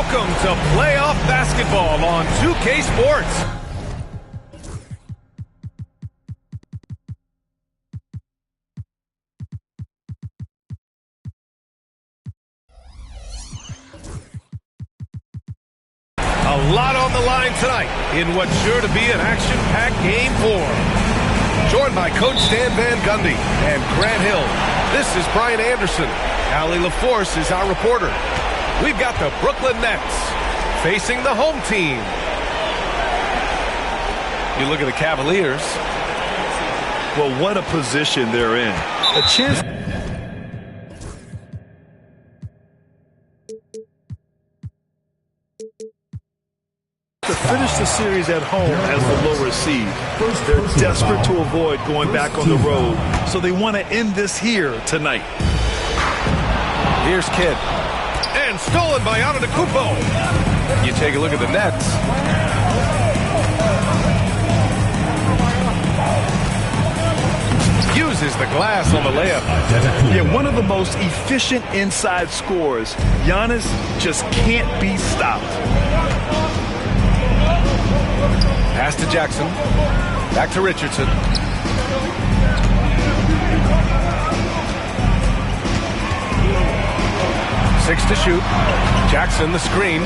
Welcome to playoff basketball on 2K Sports. A lot on the line tonight in what's sure to be an action-packed game 4. Joined by Coach Stan Van Gundy and Grant Hill, this is Brian Anderson. Allie LaForce is our reporter. We've got the Brooklyn Nets facing the home team. You look at the Cavaliers. Well, what a position they're in. A chance to finish the series at home as the lower seed. They're desperate to avoid going back on the road, so they want to end this here tonight. Here's Kidd. And stolen by Antetokounmpo. You take a look at the Nets. Uses the glass on the layup. Yeah, one of the most efficient inside scorers. Giannis just can't be stopped. Pass to Jackson. Back to Richardson. Six to shoot. Jackson the screen.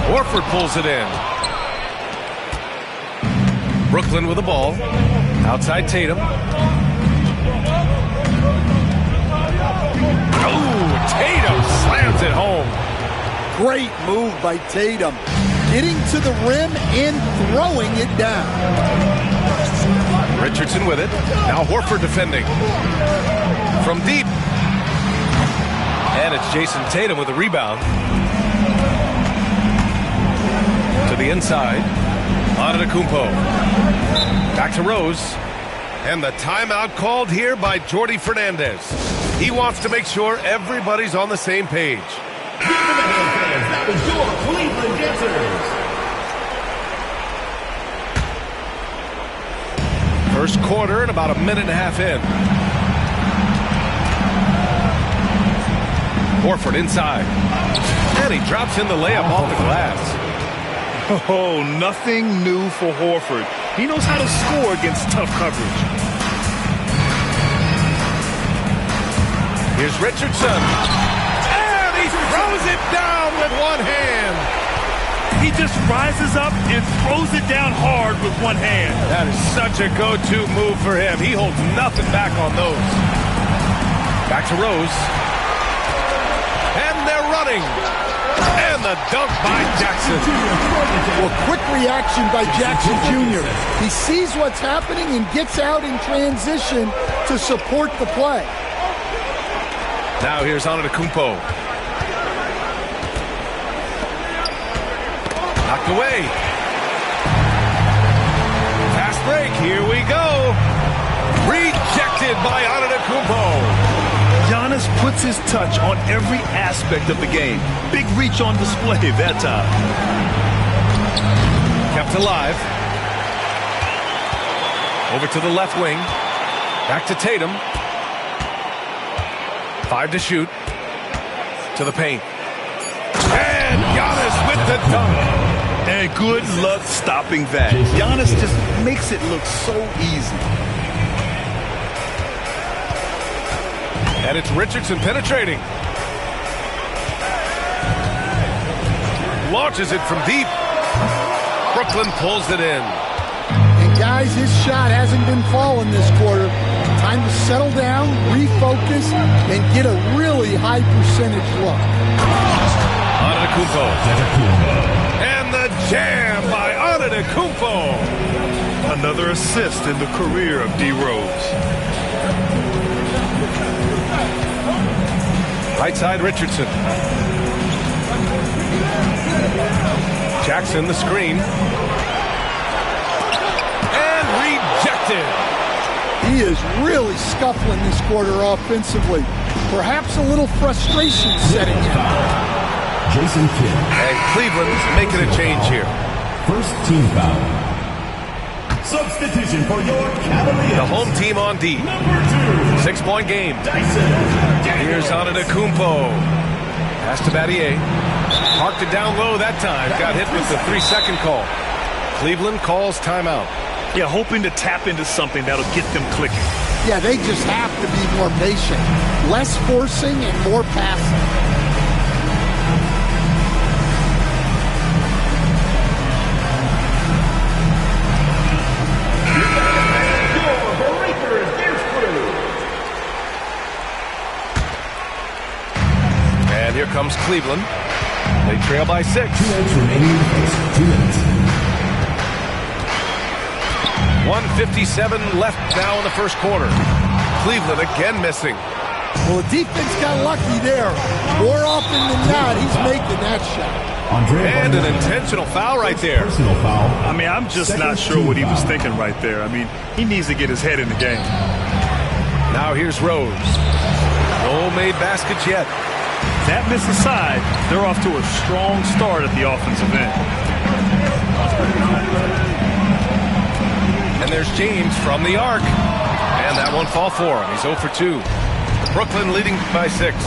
Horford pulls it in. Brooklyn with the ball. Outside Tatum. Oh, Tatum slams it home. Great move by Tatum. Getting to the rim and throwing it down. Richardson with it. Now Horford defending. From deep. And it's Jason Tatum with a rebound. To the inside. Antetokounmpo. Back to Rose. And the timeout called here by Jordi Fernandez. He wants to make sure everybody's on the same page. That was your Cleveland Dancers. First quarter and about a minute and a half in. Horford inside. And he drops in the layup off the glass. Oh, nothing new for Horford. He knows how to score against tough coverage. Here's Richardson. And he throws it down with one hand. He just rises up and throws it down hard with one hand. That is such a go-to move for him. He holds nothing back on those. Back to Rose. And they're running. And the dunk by Jackson. Well, quick reaction by Jackson Jr. He sees what's happening and gets out in transition to support the play. Now here's Antetokounmpo. Knocked away. Fast break. Here we go. Rejected by Antetokounmpo. Giannis puts his touch on every aspect of the game. Big reach on display that time. Kept alive. Over to the left wing. Back to Tatum. 5 to shoot. To the paint. And Giannis with the dunk. And good luck stopping that. Giannis just makes it look so easy. And it's Richardson penetrating. Launches it from deep. Brooklyn pulls it in. And guys, his shot hasn't been falling this quarter. Time to settle down, refocus, and get a really high percentage look. Antetokounmpo. And the jam by Antetokounmpo. Another assist in the career of D. Rose. Right side, Richardson. Jackson, the screen. And rejected. He is really scuffling this quarter offensively. Perhaps a little frustration setting in. Jason Kidd. And Cleveland's making a change here. First team foul. Substitution for your Cavaliers. The home team on D. Number 2. 6-point game. Dyson. Here's Antetokounmpo. Pass to Battier. Parked it down low that time. Got hit with the 3-second call. Cleveland calls timeout. Yeah, hoping to tap into something that'll get them clicking. Yeah, they just have to be more patient. Less forcing and more passing. And here comes Cleveland. They trail by 6. 2 minutes remaining in the first. 2 minutes. 1:57 left now in the first quarter. Cleveland again missing. Well, the defense got lucky there. More often than not, he's making that shot. And an intentional foul right there. Personal foul. I mean, I'm just not sure what he was thinking right there. I mean, he needs to get his head in the game. Now here's Rose. No made baskets yet. That miss aside, they're off to a strong start at the offensive end. And there's James from the arc. And that won't fall for him. He's 0 for 2. Brooklyn leading by 6.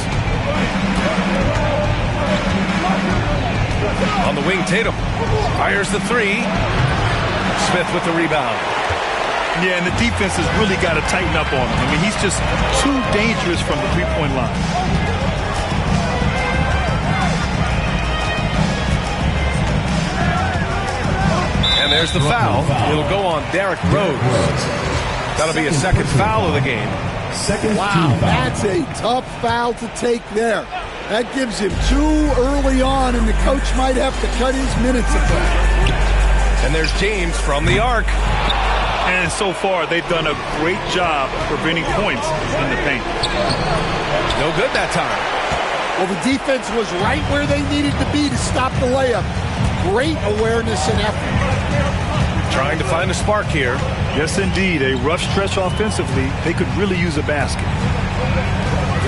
On the wing, Tatum fires the 3. Smith with the rebound. Yeah, and the defense has really got to tighten up on him. I mean, he's just too dangerous from the three-point line. And there's the foul. It'll go on Derrick Rose. That'll be a second foul of the game. Wow, that's a tough foul to take there. That gives him 2 early on, and the coach might have to cut his minutes a bit. And there's James from the arc. And so far, they've done a great job preventing points in the paint. No good that time. Well, the defense was right where they needed to be to stop the layup. Great awareness and effort. Trying to find a spark here. Yes, indeed. A rough stretch offensively. They could really use a basket.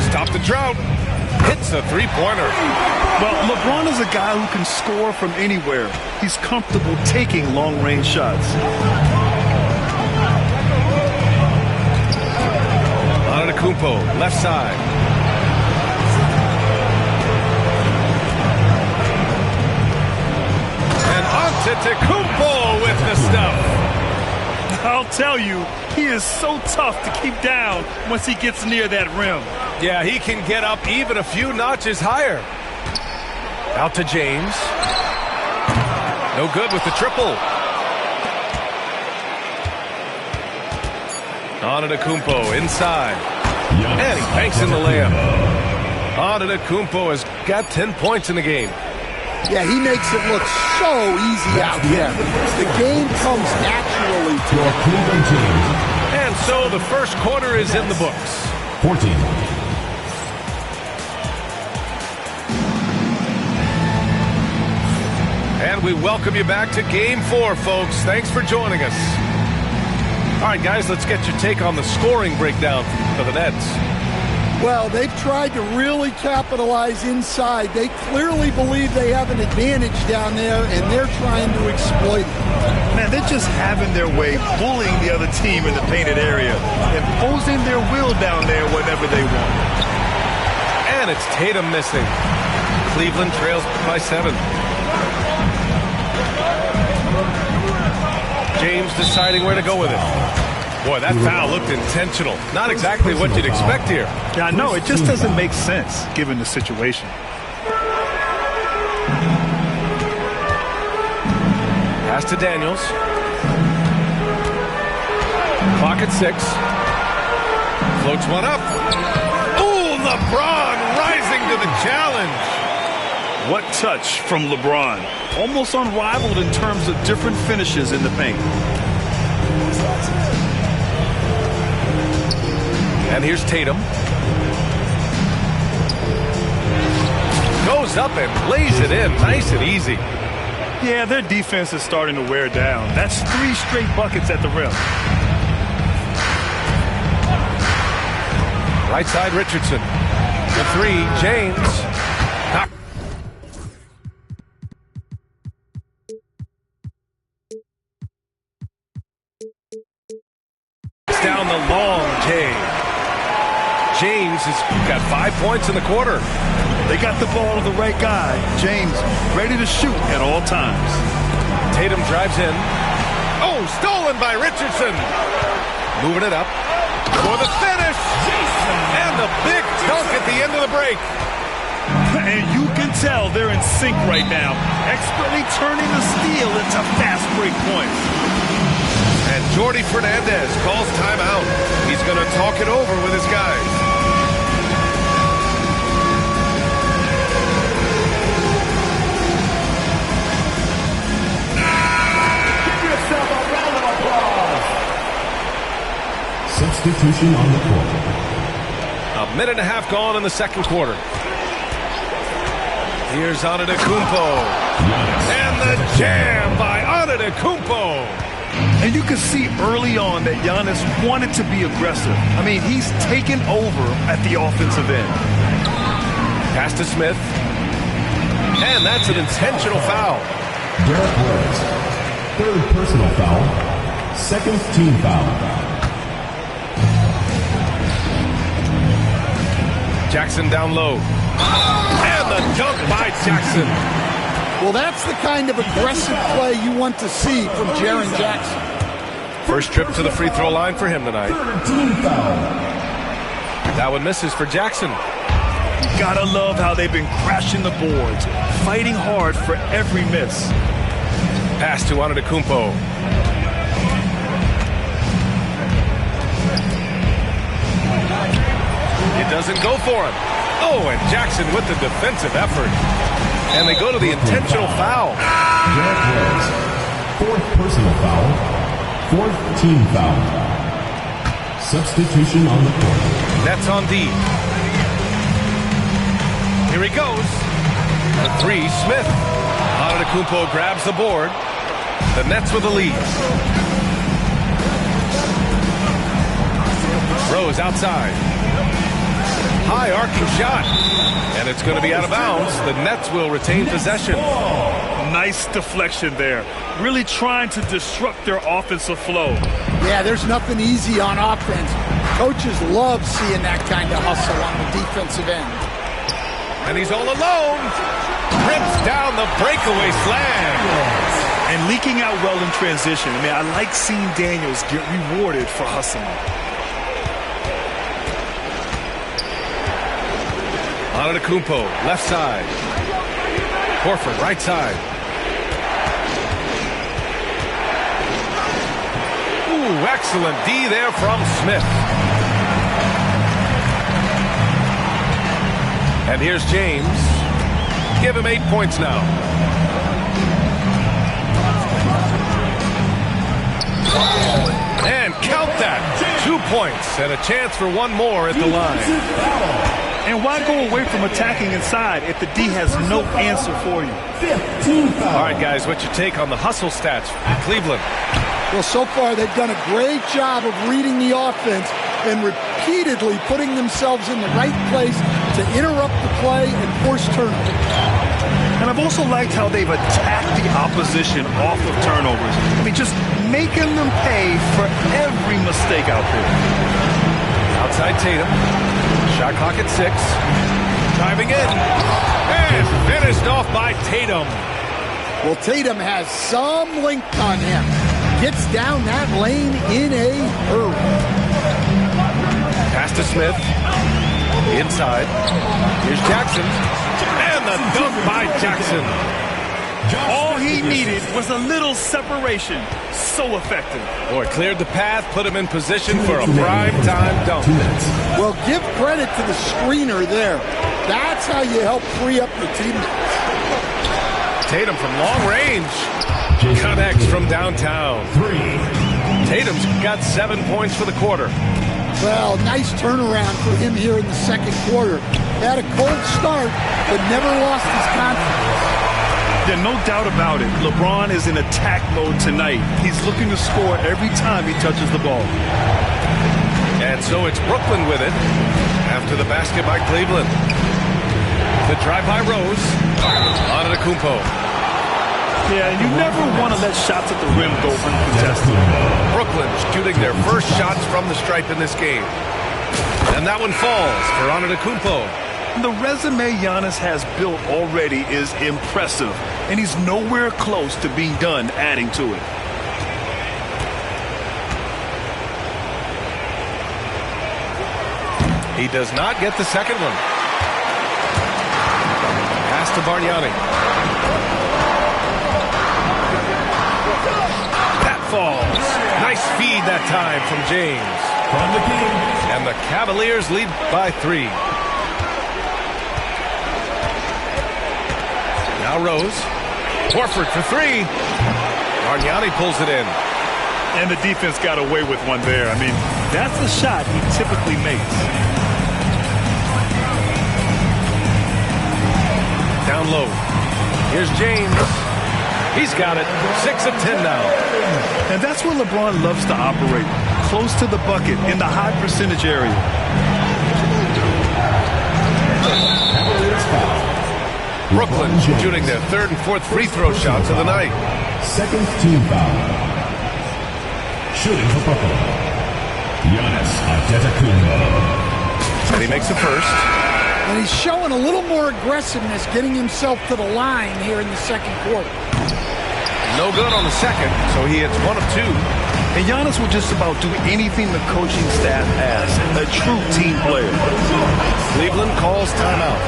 Stop the drought. Hits a three-pointer. Well, LeBron is a guy who can score from anywhere. He's comfortable taking long-range shots. Antetokounmpo, left side. And Antetokounmpo with the stuff. I'll tell you, he is so tough to keep down once he gets near that rim. Yeah, he can get up even a few notches higher. Out to James. No good with the triple. Antetokounmpo inside. And he banks in the layup. Antetokounmpo has got 10 points in the game. Yeah, he makes it look so easy out there. The game comes naturally to him. And so the first quarter is in the books. 14. And we welcome you back to Game 4, folks. Thanks for joining us. All right, guys, let's get your take on the scoring breakdown for the Nets. Well, they've tried to really capitalize inside. They clearly believe they have an advantage down there, and they're trying to exploit it. Man, they're just having their way, bullying the other team in the painted area, imposing their will down there whenever they want. And it's Tatum missing. Cleveland trails by 7. James deciding where to go with it. Boy, that foul looked intentional. Not exactly what you'd expect here. Yeah, I know. It just doesn't make sense given the situation. Pass to Daniels. Clock at 6. Floats one up. Ooh, LeBron rising to the challenge. What touch from LeBron. Almost unrivaled in terms of different finishes in the paint. And here's Tatum. Goes up and lays it in. Nice and easy. Yeah, their defense is starting to wear down. That's 3 straight buckets at the rim. Right side, Richardson. The 3, James. Down the long J. James James has got 5 points in the quarter. They got the ball to the right guy. James ready to shoot at all times. Tatum drives in. Oh, stolen by Richardson. Moving it up for the finish. And the big dunk at the end of the break. And you can tell they're in sync right now, expertly turning the steal into fast break points. And Jordi Fernandez calls timeout. He's going to talk it over with his guys. Give yourself a round of applause. Substitution on the court. A minute and a half gone in the second quarter. Here's Antetokounmpo. And the jam by Antetokounmpo. And you can see early on that Giannis wanted to be aggressive. I mean, he's taken over at the offensive end. Pass to Smith. And that's an intentional foul. Derek Rose. Third personal foul. Second team foul. Jackson down low. And the dunk by Jackson. Well, that's the kind of aggressive play you want to see from Jaren Jackson. First trip to the free throw line for him tonight. Third team foul. That one misses for Jackson. Gotta love how they've been crashing the boards, fighting hard for every miss. Pass to Antetokounmpo. It doesn't go for him. Oh, and Jackson with the defensive effort. And they go to the intentional foul. Derek Rose. Fourth personal foul. Fourth team foul. Substitution on the court. Nets on D. Here he goes. The three, Smith. Antetokounmpo grabs the board. The Nets with the lead. Rose outside. High arcing shot. And it's going to be out of bounds. The Nets will retain possession. Nice deflection there. Really trying to disrupt their offensive flow. Yeah, there's nothing easy on offense. Coaches love seeing that kind of hustle on the defensive end. And he's all alone. Rips down the breakaway slam. And leaking out well in transition. I mean, I like seeing Daniels get rewarded for hustling. Antetokounmpo, left side. Horford, right side. Ooh, excellent D there from Smith. And here's James. Give him 8 points now. And count that. 2 points and a chance for one more at the line. And why go away from attacking inside if the D has no answer for you? All right, guys, what's your take on the hustle stats for Cleveland? Well, so far they've done a great job of reading the offense and repeatedly putting themselves in the right place to interrupt the play and force turnovers. And I've also liked how they've attacked the opposition off of turnovers. I mean, just making them pay for every mistake out there. Outside Tatum. Shot clock at 6. Driving in. And finished off by Tatum. Well, Tatum has some length on him. Gets down that lane in a hurry. Pass to Smith. Inside. Here's Jackson. And the dunk by Jackson. All he needed was a little separation. So effective. Boy, cleared the path, put him in position for a prime-time dunk. Well, give credit to the screener there. That's how you help free up your teammates. Tatum from long range. Connects from downtown. Tatum's got 7 points for the quarter. Well, nice turnaround for him here in the second quarter. Had a cold start, but never lost his confidence. Yeah, no doubt about it. LeBron is in attack mode tonight. He's looking to score every time he touches the ball. And so it's Brooklyn with it after the basket by Cleveland. The drive by Rose. Antetokounmpo. Yeah, you never want to let shots at the rim go uncontested. Brooklyn shooting their first shots from the stripe in this game. And that one falls for Antetokounmpo. The resume Giannis has built already is impressive, and he's nowhere close to being done adding to it. He does not get the second one. Pass to Bargnani. That falls. Nice feed that time from James. From the Kings. And the Cavaliers lead by 3. Now Rose. Horford for 3. Bargnani pulls it in. And the defense got away with one there. I mean, that's a shot he typically makes. Down low. Here's James. He's got it. 6 of 10 now. And that's where LeBron loves to operate. Close to the bucket in the high percentage area. Brooklyn shooting their 3rd and 4th free throw shots of the night. Second team foul. Shooting for Brooklyn. Giannis Antetokounmpo. And he makes the first. And he's showing a little more aggressiveness, getting himself to the line here in the second quarter. No good on the second, so he hits 1 of 2. And Giannis will just about do anything the coaching staff asks. A true team player. Cleveland calls timeout.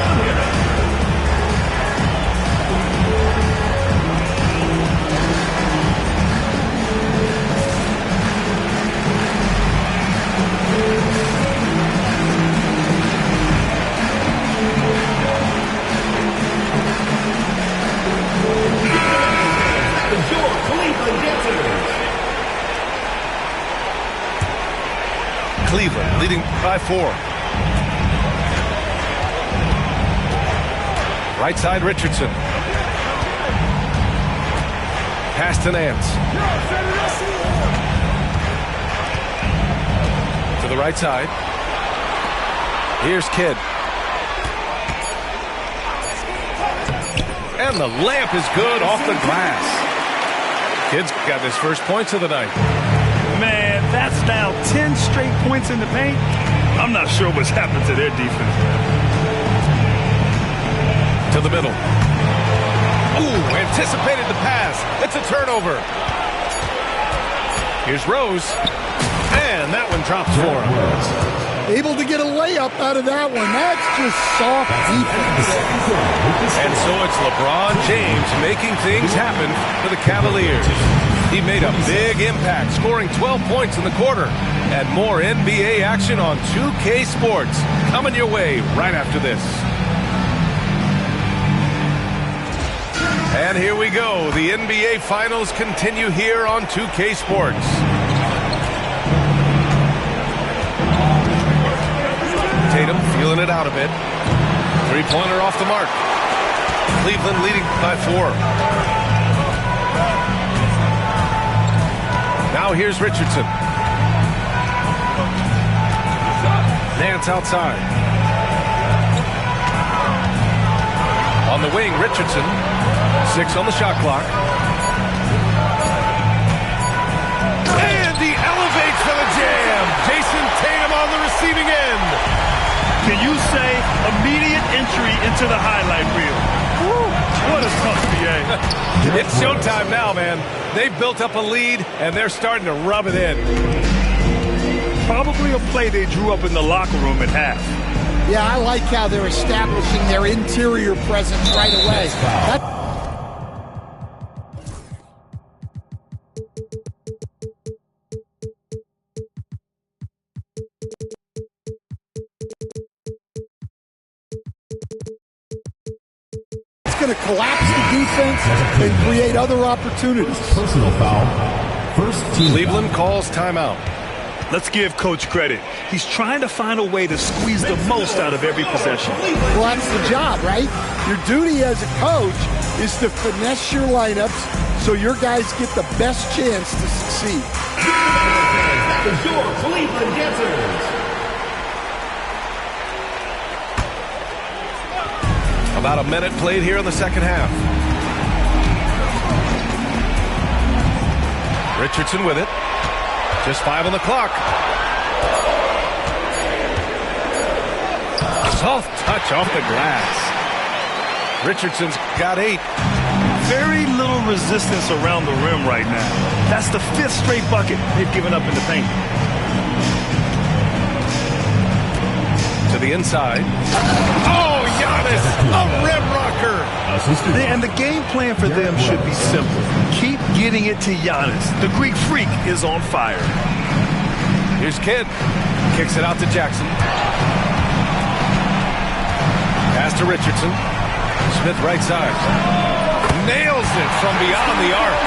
Cleveland leading by 4. Right side, Richardson. Pass to Nance. To the right side. Here's Kidd. And the layup is good off the glass. Kidd's got his first points of the night. Man, that's now 10 straight points in the paint. I'm not sure what's happened to their defense. To the middle. Ooh, anticipated the pass. It's a turnover. Here's Rose. And that one drops for him. Able to get a layup out of that one. That's just soft defense. And so it's LeBron James making things happen for the Cavaliers. He made a big impact, scoring 12 points in the quarter. And more NBA action on 2K Sports coming your way right after this. And here we go. The NBA Finals continue here on 2K Sports. Tatum feeling it out a bit. Three-pointer off the mark. Cleveland leading by 4. Now here's Richardson. Nance outside. On the wing, Richardson. 6 on the shot clock. And he elevates for the jam. Jason Tatum on the receiving end. Can you say immediate entry into the highlight reel? Woo, what a tough BA. It's showtime now, man. They've built up a lead, and they're starting to rub it in. Probably a play they drew up in the locker room at half. Yeah, I like how they're establishing their interior presence right away. Going to collapse the defense and create other opportunities. Personal foul. First team Cleveland foul. calls timeout. Let's give Coach credit. He's trying to find a way to squeeze the most out of every possession. Well, that's the job, right? Your duty as a coach is to finesse your lineups so your guys get the best chance to succeed. Your Cleveland Dancers. About a minute played here in the second half. Richardson with it. Just 5 on the clock. Soft touch off the glass. Richardson's got 8. Very little resistance around the rim right now. That's the 5th straight bucket they've given up in the paint. To the inside. Oh, Giannis, a rim rocker. And the game plan for them should be simple. Keep getting it to Giannis. The Greek freak is on fire. Here's Kidd. Kicks it out to Jackson. Pass to Richardson. Smith right side. Nails it from beyond the arc.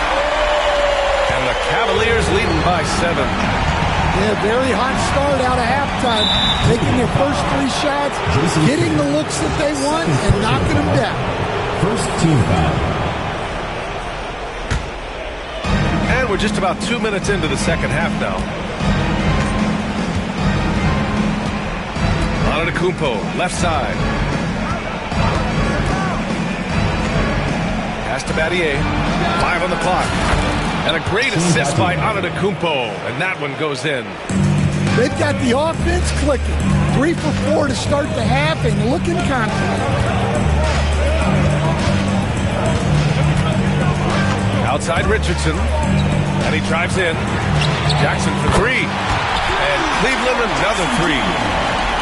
And the Cavaliers leading by 7. Yeah, very hot start out of halftime. Taking their first 3 shots, getting the looks that they want, and knocking them down. First team foul. And we're just about 2 minutes into the second half now. Antetokounmpo, left side. Pass to Battier. 5 on the clock. And a great assist by Antetokounmpo. And that one goes in. They've got the offense clicking. 3 for 4 to start the half and looking confident. Outside Richardson. And he drives in. Jackson for 3. And Cleveland another 3.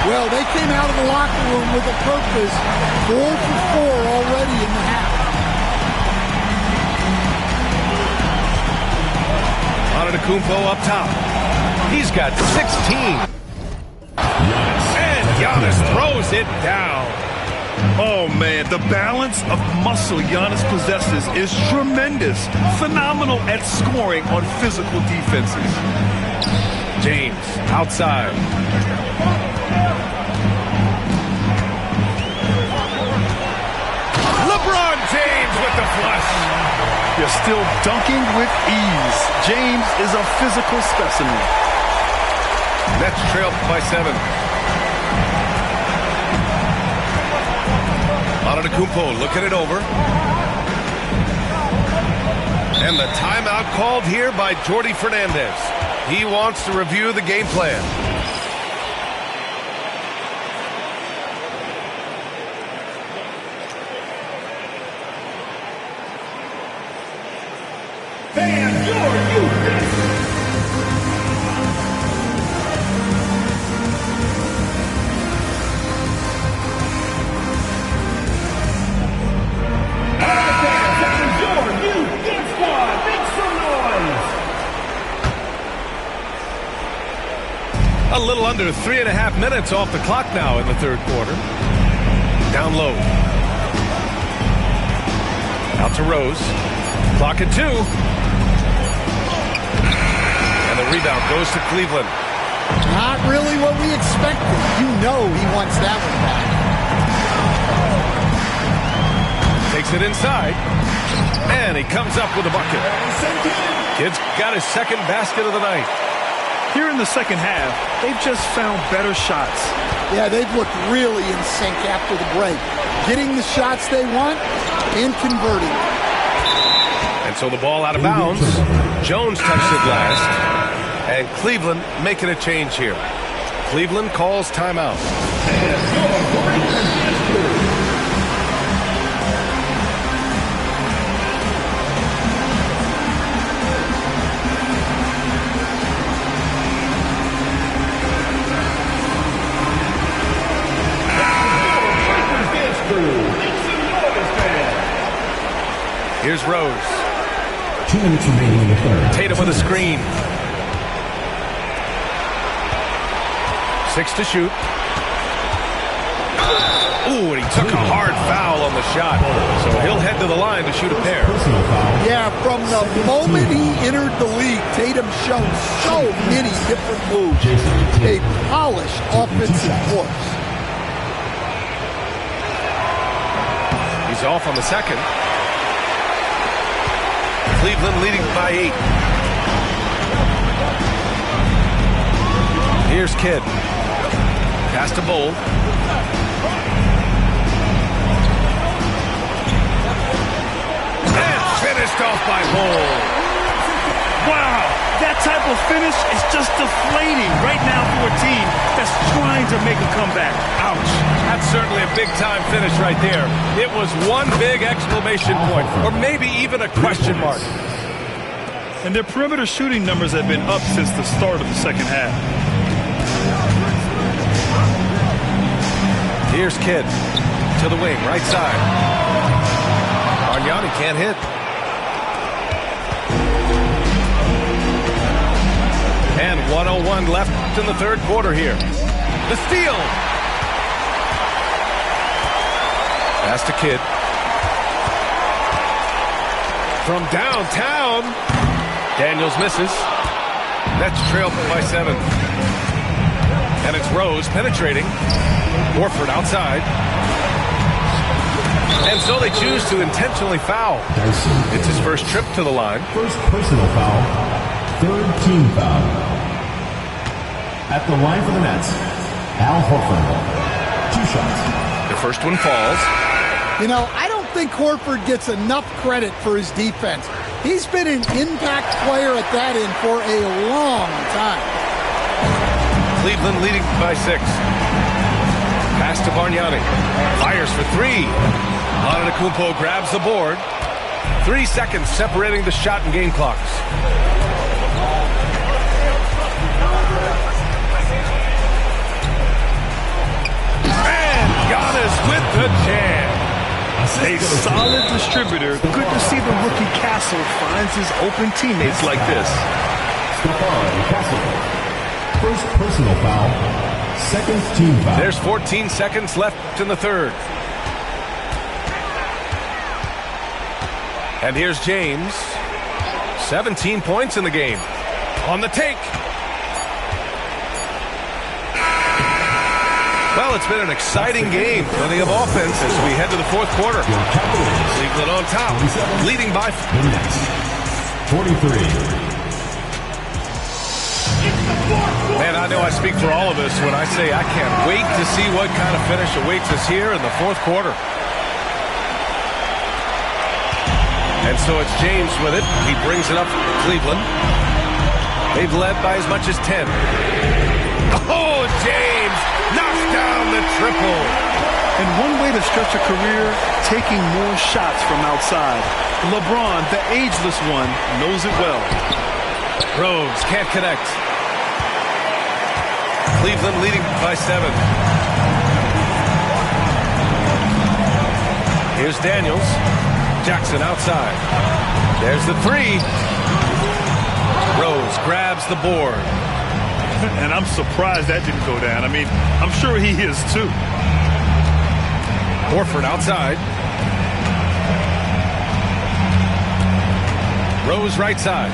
Well, they came out of the locker room with a purpose. 4 for 4 already in the half. Antetokounmpo up top. He's got 16. And Giannis throws it down. Oh, man, the balance of muscle Giannis possesses is tremendous. Phenomenal at scoring on physical defenses. James outside. LeBron James with the flush. You're still dunking with ease. James is a physical specimen. Nets trail by 7. Antetokounmpo looking it over. And the timeout called here by Jordi Fernandez. He wants to review the game plan. Fans, your youth. A little under 3.5 minutes off the clock now in the third quarter. Down low. Out to Rose. Clock at 2. And the rebound goes to Cleveland. Not really what we expected. You know he wants that one back. Takes it inside. And he comes up with a bucket. Kid's got his second basket of the night. Here in the second half, they've just found better shots. Yeah, they've looked really in sync after the break. Getting the shots they want and converting. And so the ball out of bounds. Jones touched it last. And Cleveland making a change here. Cleveland calls timeout. Here's Rose. 2 minutes remaining in the third. Tatum with a screen. 6 to shoot. Ooh, and he took a hard foul on the shot. So he'll head to the line to shoot a pair. Yeah, from the moment he entered the league, Tatum showed so many different moves. A polished offensive course. He's off on the second. Cleveland leading by 8. Here's Kidd. Pass to Bull. And finished off by Bull. Wow, that's type of finish is just deflating right now for a team that's trying to make a comeback. Ouch. That's certainly a big-time finish right there. It was one big exclamation point, or maybe even a question mark. And their perimeter shooting numbers have been up since the start of the second half. Here's Kidd to the wing, right side. Bargnani can't hit. And 1:01 left in the third quarter here. The steal. Pass to Kidd. From downtown. Daniels misses. Nets trail by 7. And it's Rose penetrating. Horford outside. And so they choose to intentionally foul. It's his first trip to the line. First personal foul. Third team foul. At the line for the Nets, Al Horford. 2 shots. The first one falls. You know, I don't think Horford gets enough credit for his defense. He's been an impact player at that end for a long time. Cleveland leading by 6. Pass to Bargnani. Fires for 3. Antetokounmpo grabs the board. 3 seconds separating the shot and game clocks. And Giannis with the jam. A solid distributor. Good to see the rookie Castle finds his open teammates like this. Stephon Castle. First personal foul. Second team foul. There's 14 seconds left in the third. And here's James. 17 points in the game. On the take. Well, it's been an exciting game. Plenty of offense as we head to the fourth quarter. Cleveland on top, leading by 43. Man, I know I speak for all of us when I say I can't wait to see what kind of finish awaits us here in the fourth quarter. And so it's James with it. He brings it up for Cleveland. They've led by as much as 10. Oh, James knocks down the triple. And one way to stretch a career, taking more shots from outside. LeBron, the ageless one, knows it well. Rose can't connect. Cleveland leading by 7. Here's Daniels. Jackson outside. There's the 3. Rose grabs the board. And I'm surprised that didn't go down. I mean, I'm sure he is too. Horford outside. Rose right side.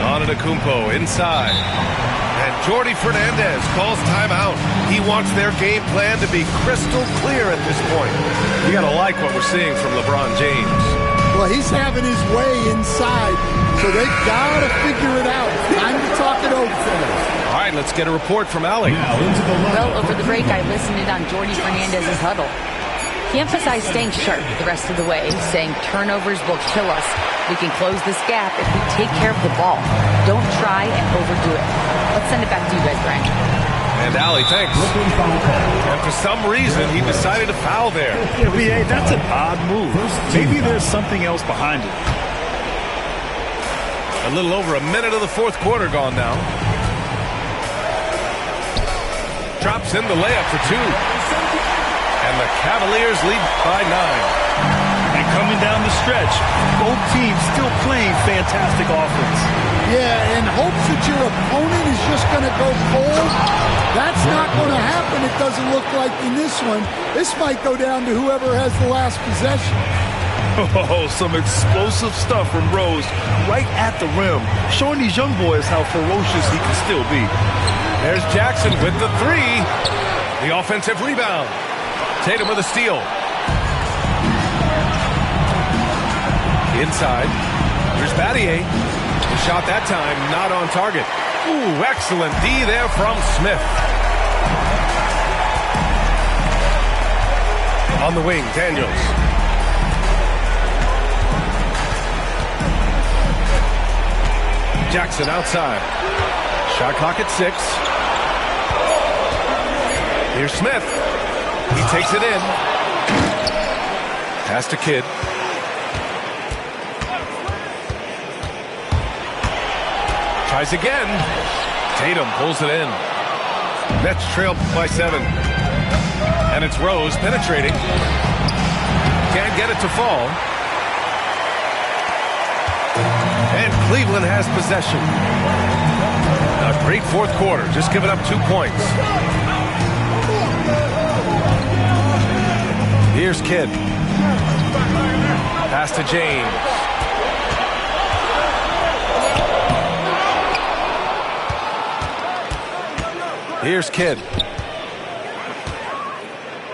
Antetokounmpo inside. And Jordi Fernandez calls timeout. He wants their game plan to be crystal clear at this point. You got to like what we're seeing from LeBron James. Well, he's having his way inside, so they've got to figure it out. Time to talk it over. All right, let's get a report from Allie. Well, over the break, I listened in on Jordi Fernandez's huddle. He emphasized staying sharp the rest of the way, saying turnovers will kill us. We can close this gap if we take care of the ball. Don't try and overdo it. Let's send it back to you guys, Brian. And Allie, thanks. And for some reason, he decided to foul there. BA, that's an odd move. Maybe there's something else behind it. A little over a minute of the fourth quarter gone now. Drops in the layup for 2. And the Cavaliers lead by 9. And coming down the stretch, both teams still playing fantastic offense. Yeah, and hopes that your opponent is just going to go cold. That's not going to happen, it doesn't look like in this one. This might go down to whoever has the last possession. Oh, some explosive stuff from Rose right at the rim, showing these young boys how ferocious he can still be. There's Jackson with the 3. The offensive rebound. Tatum with a steal. Inside. Here's Battier. The shot that time not on target. Ooh, excellent D there from Smith. On the wing, Daniels. Jackson outside. Shot clock at 6. Here's Smith. He takes it in. Pass to Kidd. Tries again. Tatum pulls it in. Nets trail by 7. And it's Rose penetrating. Can't get it to fall. And Cleveland has possession. A great fourth quarter, just giving up 2 points. Here's Kidd. Pass to James. Here's Kidd.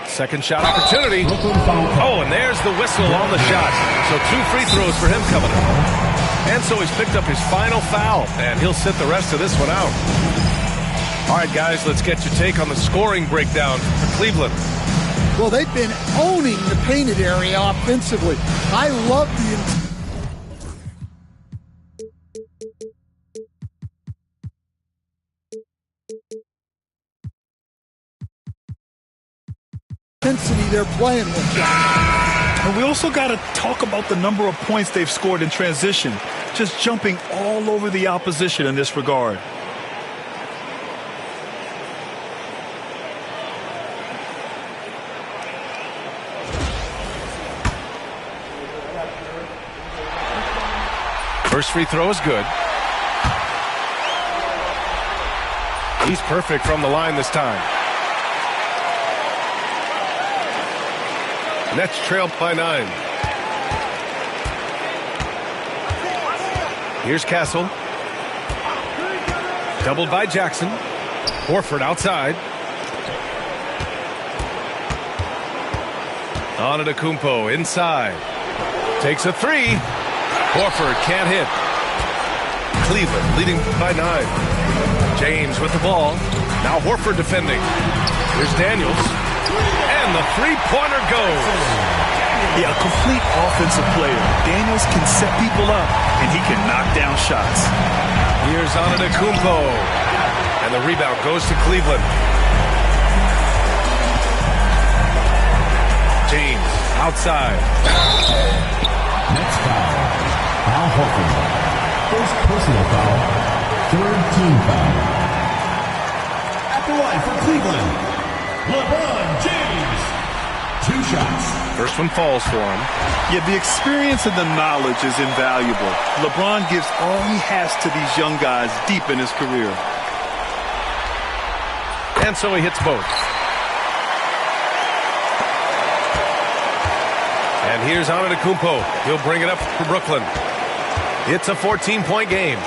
Second shot opportunity. Oh, and there's the whistle on the shot. So 2 free throws for him coming up. And so he's picked up his final foul, and he'll sit the rest of this one out. All right, guys, let's get your take on the scoring breakdown for Cleveland. Well, they've been owning the painted area offensively. I love the intensity they're playing with. And we also got to talk about the number of points they've scored in transition, just jumping all over the opposition in this regard. First free throw is good. He's perfect from the line this time. Nets trail by 9. Here's Castle. Doubled by Jackson. Horford outside. Antetokounmpo inside. Takes a 3. Horford can't hit. Cleveland leading by 9. James with the ball. Now Horford defending. Here's Daniels. And the three-pointer goes. Yeah, a complete offensive player. Daniels can set people up, and he can knock down shots. Here's Antetokounmpo. And the rebound goes to Cleveland. James outside. Next foul. Al Horford. First personal foul. Third team foul. At the line for Cleveland, LeBron James. 2 shots. First one falls for him. Yeah, the experience and the knowledge is invaluable. LeBron gives all he has to these young guys deep in his career. And so he hits both. And here's Antetokounmpo. He'll bring it up for Brooklyn. It's a 14-point game.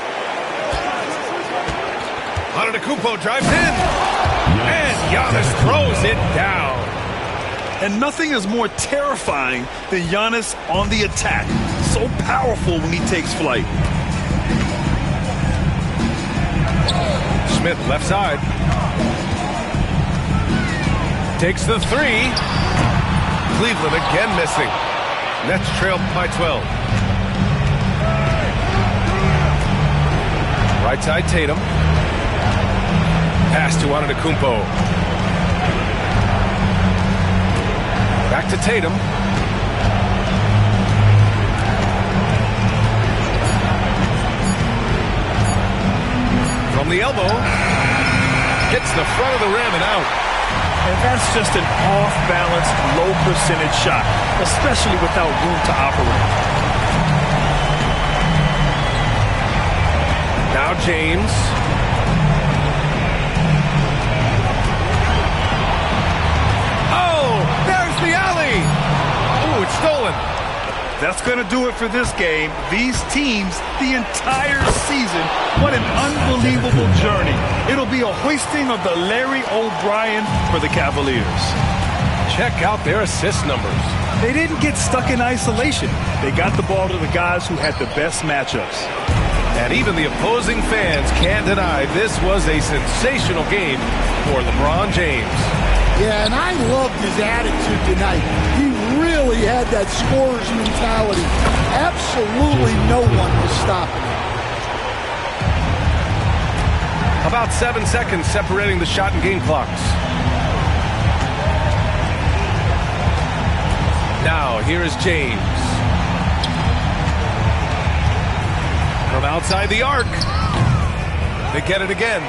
Antetokounmpo drives in. And Giannis throws it down. And nothing is more terrifying than Giannis on the attack. So powerful when he takes flight. Smith left side. Takes the 3. Cleveland again missing. Nets trail by 12. Right side Tatum. Pass to Antetokounmpo. Back to Tatum. From the elbow. Hits the front of the rim and out. And that's just an off-balance, low-percentage shot, especially without room to operate. Now James. Oh, there's the alley. Oh, it's stolen. That's going to do it for this game. These teams, the entire season, what an unbelievable journey. It'll be a hoisting of the Larry O'Brien for the Cavaliers. Check out their assist numbers. They didn't get stuck in isolation. They got the ball to the guys who had the best matchups. And even the opposing fans can't deny this was a sensational game for LeBron James. Yeah, and I loved his attitude tonight. He really had that scorer's mentality. Absolutely no one was stopping him. About 7 seconds separating the shot and game clocks. Now, here is James. From outside the arc. They get it again.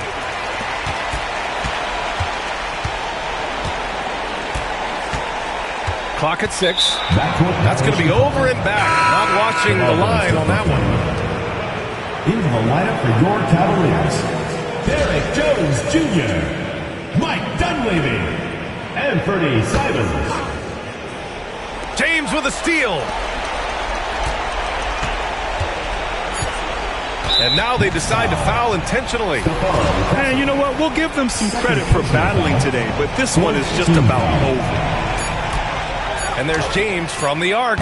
Clock at 6. That's going to be over and back. Not watching the line on that one. Into the lineup for your Cavaliers, Derek Jones Jr., Mike Dunleavy, Anthony Simons. James with a steal. And now they decide to foul intentionally. And you know what? We'll give them some credit for battling today, but this one is just about over. And there's James from the arc.